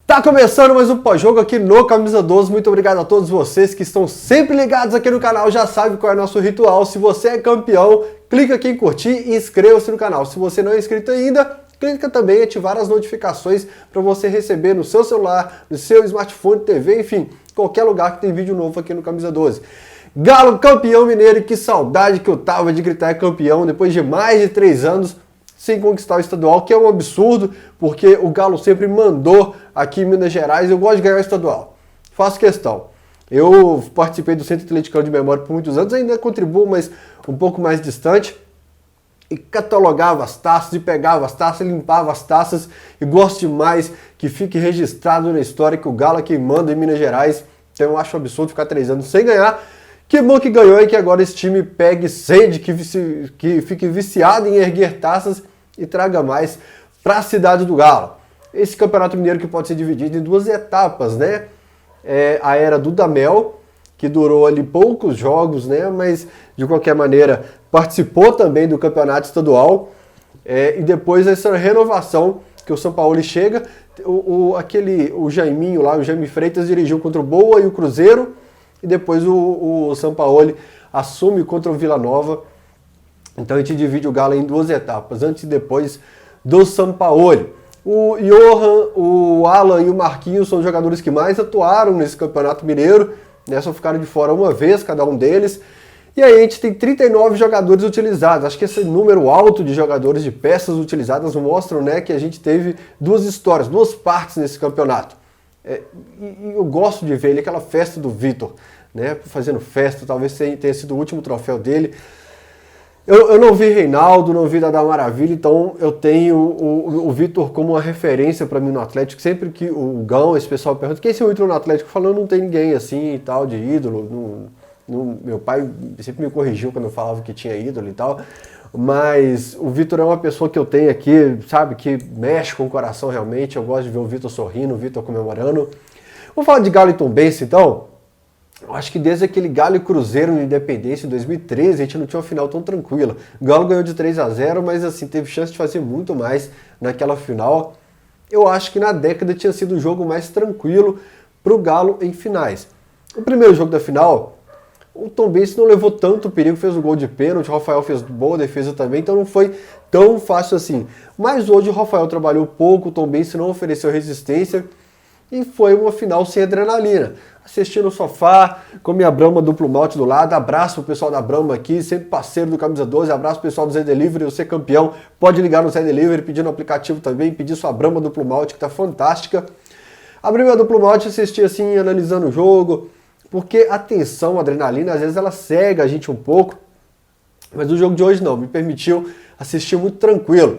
Tá começando mais um pós-jogo aqui no Camisa 12. Muito obrigado a todos vocês que estão sempre ligados aqui no canal. Já sabe qual é o nosso ritual. Se você é campeão, clica aqui em curtir e inscreva-se no canal. Se você não é inscrito ainda, clica também em ativar as notificações para você receber no seu celular, no seu smartphone, TV, enfim, qualquer lugar que tem vídeo novo aqui no Camisa 12. Galo campeão mineiro, que saudade que eu tava de gritar campeão depois de mais de 3 anos sem conquistar o estadual, que é um absurdo, porque o Galo sempre mandou aqui em Minas Gerais. Eu gosto de ganhar o estadual, faço questão. Eu participei do Centro Atleticano de Memória por muitos anos, ainda contribuo, mas um pouco mais distante, e catalogava as taças, e pegava as taças, e limpava as taças, e gosto demais que fique registrado na história que o Galo é quem manda em Minas Gerais. Então eu acho um absurdo ficar 3 anos sem ganhar. Que bom que ganhou e que agora esse time pegue sede, que fique viciado em erguer taças e traga mais para a cidade do Galo. Esse campeonato mineiro que pode ser dividido em 2 etapas, né? A era do Dudamel, que durou ali poucos jogos, né? Mas de qualquer maneira participou também do campeonato estadual. E depois essa renovação que o São Paulo chega, o Jaiminho lá, o Jaime Freitas dirigiu contra o Boa e o Cruzeiro. E depois o Sampaoli assume contra o Vila Nova. Então a gente divide o Galo em 2 etapas, antes e depois do Sampaoli. O Johan, o Alan e o Marquinhos são os jogadores que mais atuaram nesse Campeonato Mineiro, né? Só ficaram de fora uma vez, cada um deles. E aí a gente tem 39 jogadores utilizados. Acho que esse número alto de jogadores, de peças utilizadas, mostram, né, que a gente teve 2 histórias, 2 partes nesse campeonato. E eu gosto de ver ele, aquela festa do Vitor, né, fazendo festa, talvez tenha sido o último troféu dele. Eu não vi Reinaldo, não vi Dada Maravilha, então eu tenho o Vitor como uma referência para mim no Atlético. Sempre que o Gão, esse pessoal pergunta quem é seu ídolo no Atlético, falando não tem ninguém assim e tal de ídolo. Meu pai sempre me corrigiu quando eu falava que tinha ídolo e tal. Mas o Vitor é uma pessoa que eu tenho aqui, sabe, que mexe com o coração realmente. Eu gosto de ver o Vitor sorrindo, o Vitor comemorando. Vamos falar de Galo e Tombense, então? Eu acho que desde aquele Galo e Cruzeiro no Independência em 2013, a gente não tinha uma final tão tranquila. O Galo ganhou de 3-0, mas assim, teve chance de fazer muito mais naquela final. Eu acho que na década tinha sido o jogo mais tranquilo para o Galo em finais. O primeiro jogo da final, o Tombense não levou tanto perigo, fez o gol de pênalti, o Rafael fez boa defesa também, então não foi tão fácil assim. Mas hoje o Rafael trabalhou pouco, o Tombense não ofereceu resistência e foi uma final sem adrenalina. Assisti no sofá, com minha Brahma duplo malte do lado, abraço pro pessoal da Brahma aqui, sempre parceiro do Camisa 12, abraço pro pessoal do Zé Delivery, eu ser campeão, pode ligar no Zé Delivery, pedir no aplicativo também, pedir sua Brahma duplo malte, que tá fantástica. Abri meu duplo malte, assisti assim, analisando o jogo, porque a tensão, a adrenalina, às vezes ela cega a gente um pouco, mas o jogo de hoje não, me permitiu assistir muito tranquilo.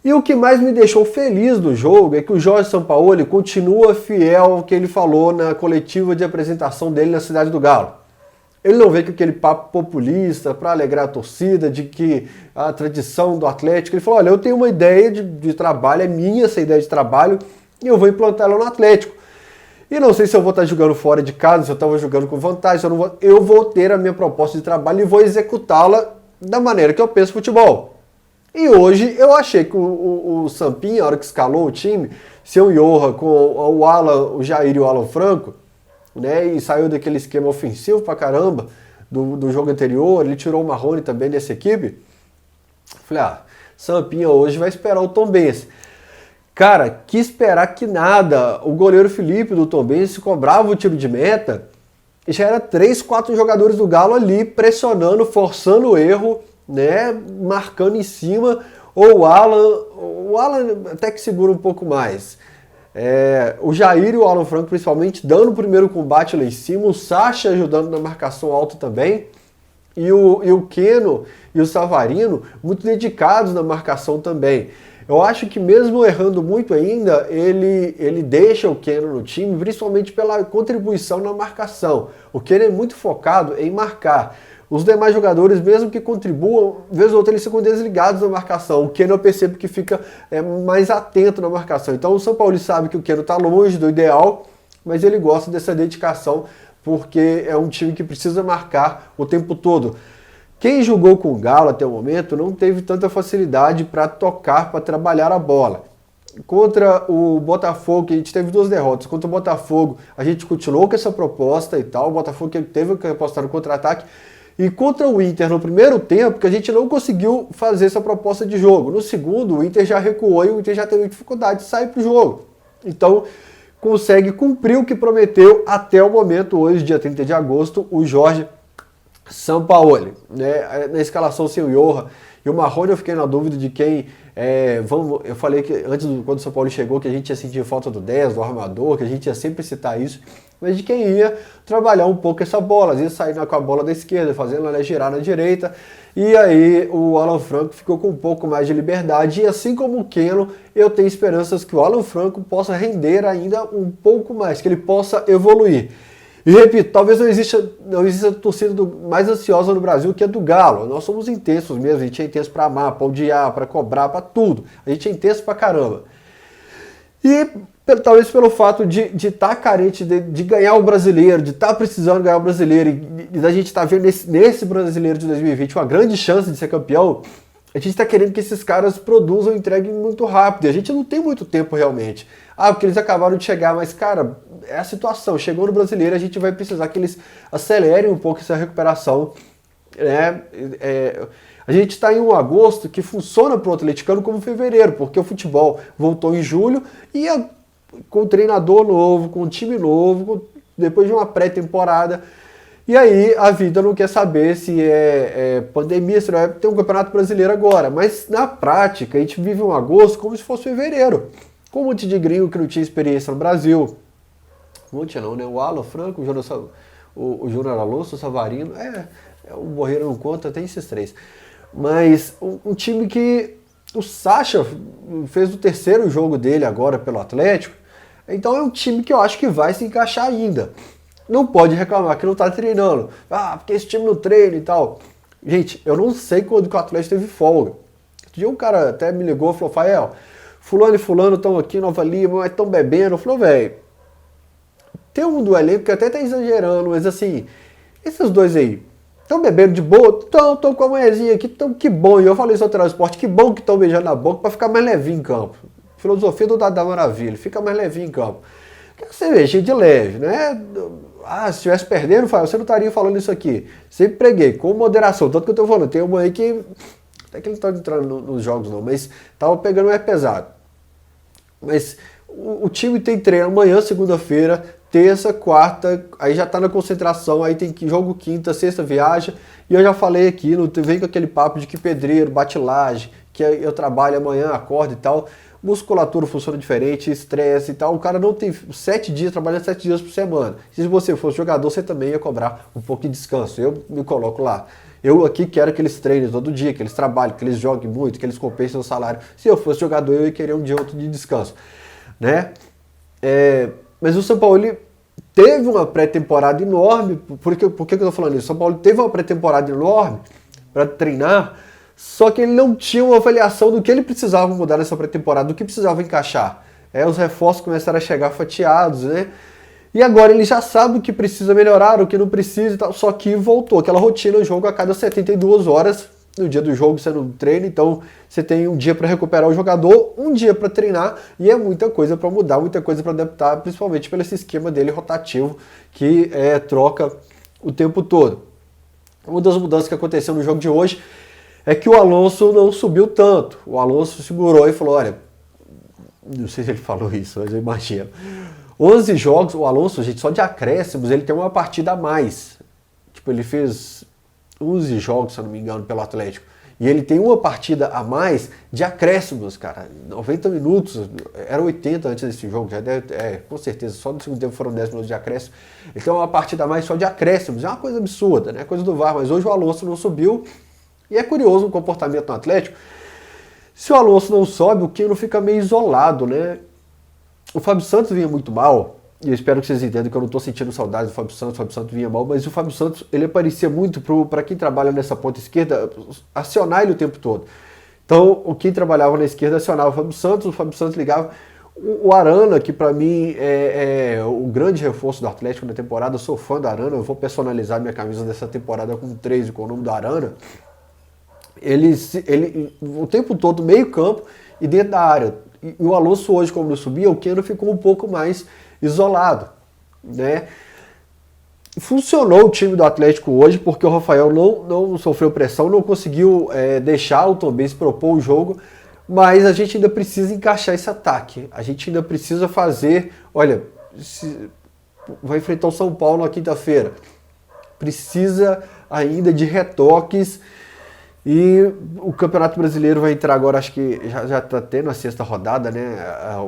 E o que mais me deixou feliz do jogo é que o Jorge Sampaoli continua fiel ao que ele falou na coletiva de apresentação dele na Cidade do Galo. Ele não vem com aquele papo populista para alegrar a torcida, de que a tradição do Atlético. Ele falou, olha, eu tenho uma ideia de trabalho, é minha essa ideia de trabalho, e eu vou implantar ela no Atlético. E não sei se eu vou estar jogando fora de casa, se eu estava jogando com vantagem, se eu não vou. Eu vou ter a minha proposta de trabalho e vou executá-la da maneira que eu penso futebol. E hoje eu achei que o Sampinha, a hora que escalou o time, seu Johan com o Alan, o Jair e o Alan Franco, né, e saiu daquele esquema ofensivo pra caramba do jogo anterior, ele tirou o Marrone também dessa equipe. Falei, Sampinha hoje vai esperar o Tombense. Cara, que esperar que nada. O goleiro Felipe do Tombense cobrava o tiro de meta e já era 3, 4 jogadores do Galo ali pressionando, forçando o erro, né, marcando em cima. Ou o Alan até que segura um pouco mais. O Jair e o Alan Franco principalmente dando o primeiro combate lá em cima, o Sacha ajudando na marcação alta também. E o Keno e o Savarino muito dedicados na marcação também. Eu acho que mesmo errando muito ainda, ele deixa o Keno no time, principalmente pela contribuição na marcação. O Keno é muito focado em marcar. Os demais jogadores, mesmo que contribuam, vez ou outra eles ficam desligados na marcação. O Keno eu percebo que fica mais atento na marcação. Então o São Paulo sabe que o Keno está longe do ideal, mas ele gosta dessa dedicação, porque é um time que precisa marcar o tempo todo. Quem jogou com o Galo até o momento não teve tanta facilidade para tocar, para trabalhar a bola. Contra o Botafogo, que a gente teve 2 derrotas. Contra o Botafogo, a gente continuou com essa proposta e tal. O Botafogo que teve que apostar no contra-ataque. E contra o Inter, no primeiro tempo, que a gente não conseguiu fazer essa proposta de jogo. No segundo, o Inter já recuou e o Inter já teve dificuldade de sair pro jogo. Então, consegue cumprir o que prometeu até o momento, hoje, dia 30 de agosto, o Jorge Sampaoli. Né? Na escalação sem o Johan e o Marrone, eu fiquei na dúvida de quem... eu falei que antes, quando o São Paulo chegou, que a gente ia sentir falta do 10, do armador, que a gente ia sempre citar isso, mas de quem ia trabalhar um pouco essa bola, às vezes sair com a bola da esquerda, fazendo ela girar na direita, e aí o Alan Franco ficou com um pouco mais de liberdade, e assim como o Keno, eu tenho esperanças que o Alan Franco possa render ainda um pouco mais, que ele possa evoluir. E repito, talvez não exista torcida mais ansiosa no Brasil que a do Galo. Nós somos intensos mesmo, a gente é intenso pra amar, pra odiar, pra cobrar, pra tudo. A gente é intenso pra caramba. E talvez pelo fato de estar carente de ganhar o brasileiro, de estar precisando ganhar o brasileiro, e da gente estar vendo nesse brasileiro de 2020 uma grande chance de ser campeão, a gente está querendo que esses caras produzam e entreguem muito rápido. E a gente não tem muito tempo realmente. Porque eles acabaram de chegar, mas, cara, é a situação. Chegou no brasileiro, a gente vai precisar que eles acelerem um pouco essa recuperação. Né? A gente está em um agosto que funciona para o atleticano como fevereiro, porque o futebol voltou em julho e com treinador novo, com time novo, depois de uma pré-temporada. E aí a vida não quer saber se é pandemia, se não é ter um campeonato brasileiro agora. Mas na prática a gente vive um agosto como se fosse fevereiro. Com um monte de gringo que não tinha experiência no Brasil. Um monte não, né? O Alan Franco, o Júnior Alonso, o Savarino. O Borreiro não conta, tem esses 3. Mas um time que o Sacha fez o 3º jogo dele agora pelo Atlético. Então é um time que eu acho que vai se encaixar ainda. Não pode reclamar que não tá treinando. Porque esse time não treina e tal. Gente, eu não sei quando que o Atlético teve folga. Outro dia um cara até me ligou e falou, Fael, fulano e fulano estão aqui em Nova Lima, mas estão bebendo. Eu falei, velho, tem um do elenco que até tá exagerando, mas assim, esses dois aí, estão bebendo de boa? Estão com a manhãzinha aqui, que bom. E eu falei isso no transporte, que bom que estão beijando na boca para ficar mais levinho em campo. Filosofia do Dada Maravilha, fica mais levinho em campo. Cervejinha de leve, né? Se estivesse perdendo, você não estaria falando isso aqui. Sempre preguei, com moderação. Tanto que eu tô falando, tem uma aí que... Até que ele não tá entrando nos jogos não, mas tava pegando mais pesado. Mas o time tem treino amanhã, segunda-feira, terça, quarta, aí já tá na concentração, aí tem jogo quinta, sexta, viaja. E eu já falei aqui, não vem com aquele papo de que pedreiro, bate laje, que eu trabalho amanhã, acordo e tal. Musculatura funciona diferente, estresse e tal. O cara não tem 7 dias, trabalha 7 dias por semana. Se você fosse jogador, você também ia cobrar um pouco de descanso. Eu me coloco lá. Eu aqui quero que eles treinem todo dia, que eles trabalhem, que eles joguem muito, que eles compensem o salário. Se eu fosse jogador, eu ia querer um dia ou outro de descanso. Né? Mas o São Paulo teve uma pré-temporada enorme. Por que eu tô falando isso? O São Paulo teve uma pré-temporada enorme para treinar. Só que ele não tinha uma avaliação do que ele precisava mudar nessa pré-temporada, do que precisava encaixar. Os reforços começaram a chegar fatiados, né? E agora ele já sabe o que precisa melhorar, o que não precisa e tal. Só que voltou aquela rotina, jogo a cada 72 horas. No dia do jogo você não treina, então você tem um dia para recuperar o jogador, um dia para treinar, e é muita coisa para mudar, muita coisa para adaptar, principalmente pelo esse esquema dele rotativo, que troca o tempo todo. Uma das mudanças que aconteceu no jogo de hoje é que o Alonso não subiu tanto. O Alonso segurou e falou, olha, não sei se ele falou isso, mas eu imagino. 11 jogos, o Alonso, gente, só de acréscimos, ele tem uma partida a mais. Tipo, ele fez 11 jogos, se eu não me engano, pelo Atlético. E ele tem uma partida a mais de acréscimos, cara. 90 minutos, era 80 antes desse jogo, já deve, com certeza, só no segundo tempo foram 10 minutos de acréscimo. Ele tem uma partida a mais só de acréscimos, é uma coisa absurda, né? Coisa do VAR, mas hoje o Alonso não subiu. E é curioso o comportamento no Atlético. Se o Alonso não sobe, o Keno fica meio isolado, né? O Fábio Santos vinha muito mal, e eu espero que vocês entendam que eu não estou sentindo saudade do Fábio Santos. O Fábio Santos vinha mal, mas o Fábio Santos, ele aparecia muito para quem trabalha nessa ponta esquerda, acionar ele o tempo todo. Então, quem trabalhava na esquerda acionava o Fábio Santos ligava. O Arana, que para mim é o grande reforço do Atlético na temporada, eu sou fã do Arana, eu vou personalizar minha camisa dessa temporada com 13, com o nome do Arana. Ele o tempo todo meio campo e dentro da área. E o Alonso hoje, como não subia, o Keno ficou um pouco mais isolado, né? Funcionou o time do Atlético hoje, porque o Rafael não sofreu pressão, não conseguiu deixar o Tom Benz propor o jogo, mas a gente ainda precisa encaixar esse ataque. A gente ainda precisa fazer... Olha, vai enfrentar o São Paulo na quinta-feira. Precisa ainda de retoques. E o Campeonato Brasileiro vai entrar agora, acho que já está tendo a sexta rodada, né?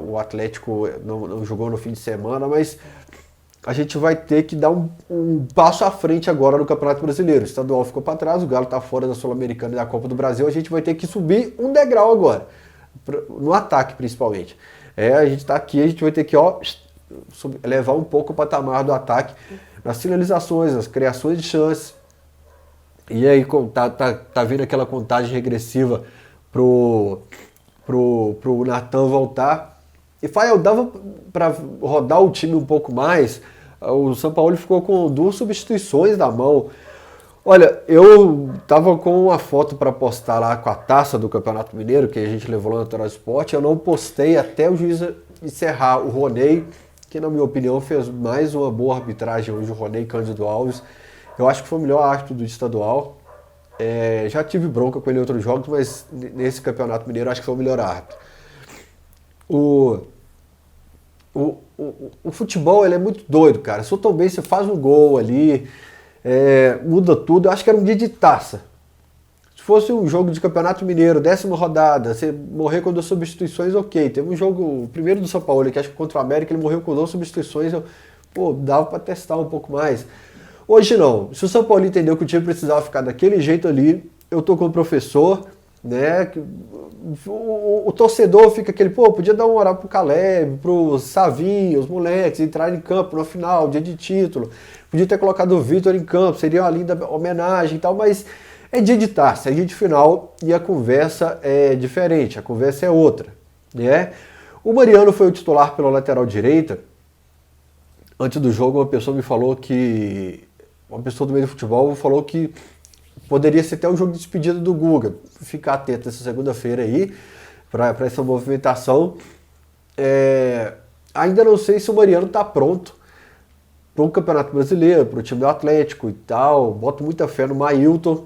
O Atlético não jogou no fim de semana, mas a gente vai ter que dar um passo à frente agora no Campeonato Brasileiro. O estadual ficou para trás, o Galo está fora da Sul-Americana e da Copa do Brasil, a gente vai ter que subir um degrau agora, no ataque principalmente. A gente está aqui, a gente vai ter que elevar um pouco o patamar do ataque nas finalizações, nas criações de chances. E aí tá vindo aquela contagem regressiva pro Natan voltar. E Fael, dava para rodar o time um pouco mais. O São Paulo ficou com 2 substituições na mão. Olha, eu tava com uma foto para postar lá com a taça do Campeonato Mineiro, que a gente levou lá no Natural Sport. Eu não postei até o juiz encerrar. O Roney, que na minha opinião fez mais uma boa arbitragem hoje, o Roney Cândido Alves. Eu acho que foi o melhor árbitro do estadual. Já tive bronca com ele em outros jogos, mas nesse Campeonato Mineiro acho que foi o melhor árbitro. O futebol ele é muito doido, cara. Se o Tom Benz faz um gol ali, muda tudo. Eu acho que era um dia de taça. Se fosse um jogo de Campeonato Mineiro, 10ª rodada, você morrer com 2 substituições, ok. Teve um jogo, o primeiro do São Paulo, que acho que contra o América, ele morreu com 2 substituições. Dava para testar um pouco mais. Hoje não. Se o São Paulo entendeu que o time precisava ficar daquele jeito ali, eu tô com o professor, né? O torcedor fica aquele, podia dar uma moral pro Caleb, pro Savinho, os moleques, entrarem em campo no final, dia de título. Podia ter colocado o Vitor em campo, seria uma linda homenagem e tal, mas é dia de taça, é dia de final e a conversa é diferente, a conversa é outra, né? O Mariano foi o titular pela lateral direita. Antes do jogo, uma pessoa do meio do futebol falou que poderia ser até um jogo de despedida do Guga. Ficar atento essa segunda-feira aí para essa movimentação. Ainda não sei se o Mariano está pronto para o Campeonato Brasileiro, para o time do Atlético e tal. Boto muita fé no Mailton,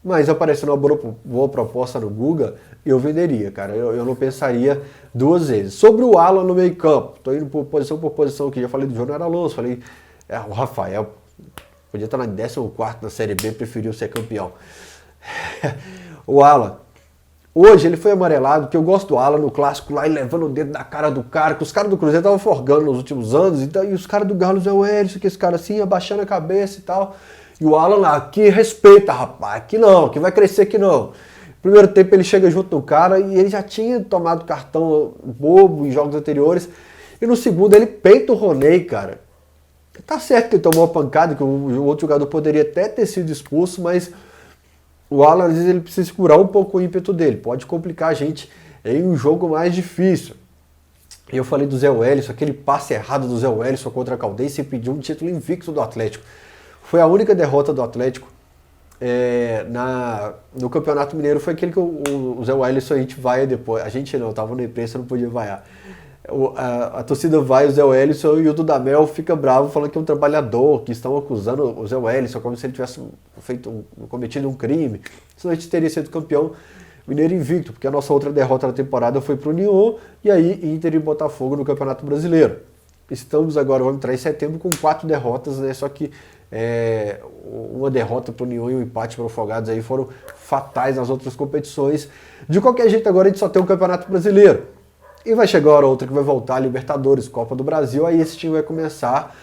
mas aparecendo uma boa proposta no Guga, eu venderia, cara. Eu não pensaria 2 vezes. Sobre o Alan no meio campo, estou indo por posição aqui. Já falei do Júnior Alonso, falei o Rafael. Podia estar na 14ª na Série B, preferiu ser campeão. O Alan, hoje ele foi amarelado, porque eu gosto do Alan no clássico lá, e levando o dedo na cara do cara, que os caras do Cruzeiro estavam forgando nos últimos anos, então, e os caras do Galo, Zé Wellison, que esse cara assim, abaixando a cabeça e tal. E o Alan lá, aqui respeita, rapaz, aqui não, que vai crescer aqui não. Primeiro tempo ele chega junto do cara e ele já tinha tomado cartão bobo em jogos anteriores. E no segundo ele peita o Roney, cara. Tá certo que ele tomou uma pancada, que o outro jogador poderia até ter sido expulso, mas o Alan, às vezes, ele precisa segurar um pouco o ímpeto dele. Pode complicar a gente em um jogo mais difícil. E eu falei do Zé Wellison, aquele passe errado do Zé Wellison contra a Caldense e pediu um título invicto do Atlético. Foi a única derrota do Atlético no Campeonato Mineiro. Foi aquele que o Zé Wellison a gente vai depois. A gente não, tava na imprensa, não podia vaiar. A torcida vai, o Zé Wellison, e o Dudamel fica bravo, falando que é um trabalhador, que estão acusando o Zé Wellison como se ele tivesse cometido um crime. Senão a gente teria sido campeão mineiro invicto, porque a nossa outra derrota na temporada foi para o União, e aí Inter e Botafogo no Campeonato Brasileiro. Estamos agora, vamos entrar em setembro com 4 derrotas, né? Só que uma derrota para o União e um empate para o Afogados aí foram fatais nas outras competições. De qualquer jeito, agora a gente só tem um Campeonato Brasileiro. E vai chegar a hora outra que vai voltar a Libertadores, Copa do Brasil, aí esse time vai começar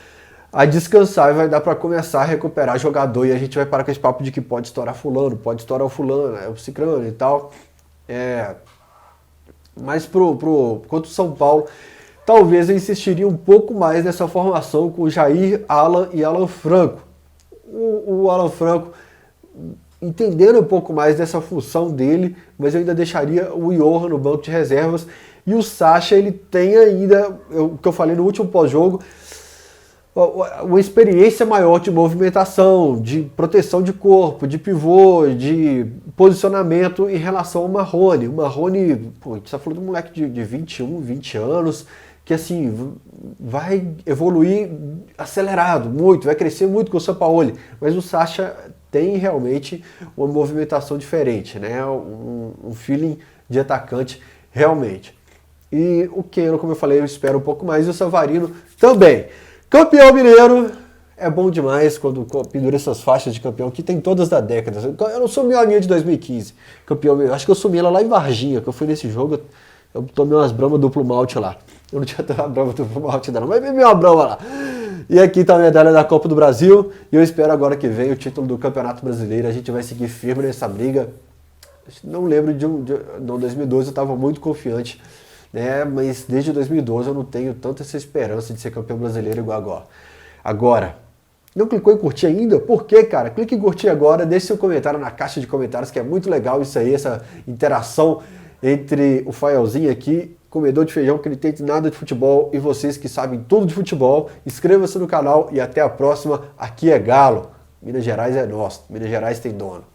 a descansar e vai dar para começar a recuperar jogador, e a gente vai parar com esse papo de que pode estourar fulano, pode estourar o fulano, o cicrano e tal. Mas quanto o São Paulo, talvez eu insistiria um pouco mais nessa formação com o Jair, Alan e Alan Franco. O Alan Franco entendendo um pouco mais dessa função dele, mas eu ainda deixaria o Johan no banco de reservas. E o Sacha, ele tem ainda, o que eu falei no último pós-jogo, uma experiência maior de movimentação, de proteção de corpo, de pivô, de posicionamento em relação ao Marrone. O Marrone, pô, a gente está falando de um moleque de 21, 20 anos, que assim, vai evoluir acelerado, muito, vai crescer muito com o Sampaoli, mas o Sacha tem realmente uma movimentação diferente, né? Um feeling de atacante realmente. E o Keno, como eu falei, eu espero um pouco mais, e o Savarino também. Campeão mineiro é bom demais quando pendura essas faixas de campeão, que tem todas da década. Eu não sumi a minha de 2015, campeão mineiro. Acho que eu sumi ela lá em Varginha, que eu fui nesse jogo, eu tomei umas Brahma duplo malte lá. Eu não tinha tomado Brahma duplo malte ainda não, mas bebi uma Brahma lá. E aqui tá a medalha da Copa do Brasil, e eu espero agora que venha o título do Campeonato Brasileiro. A gente vai seguir firme nessa briga. Não lembro não, 2012 eu estava muito confiante, né? Mas desde 2012 eu não tenho tanta essa esperança de ser campeão brasileiro igual agora. Agora, não clicou em curtir ainda? Por quê, cara? Clique em curtir agora, deixe seu comentário na caixa de comentários, que é muito legal isso aí, essa interação entre o Faelzinho aqui, comedor de feijão que não entende nada de futebol, e vocês que sabem tudo de futebol. Inscreva-se no canal e até a próxima. Aqui é Galo. Minas Gerais é nosso. Minas Gerais tem dono.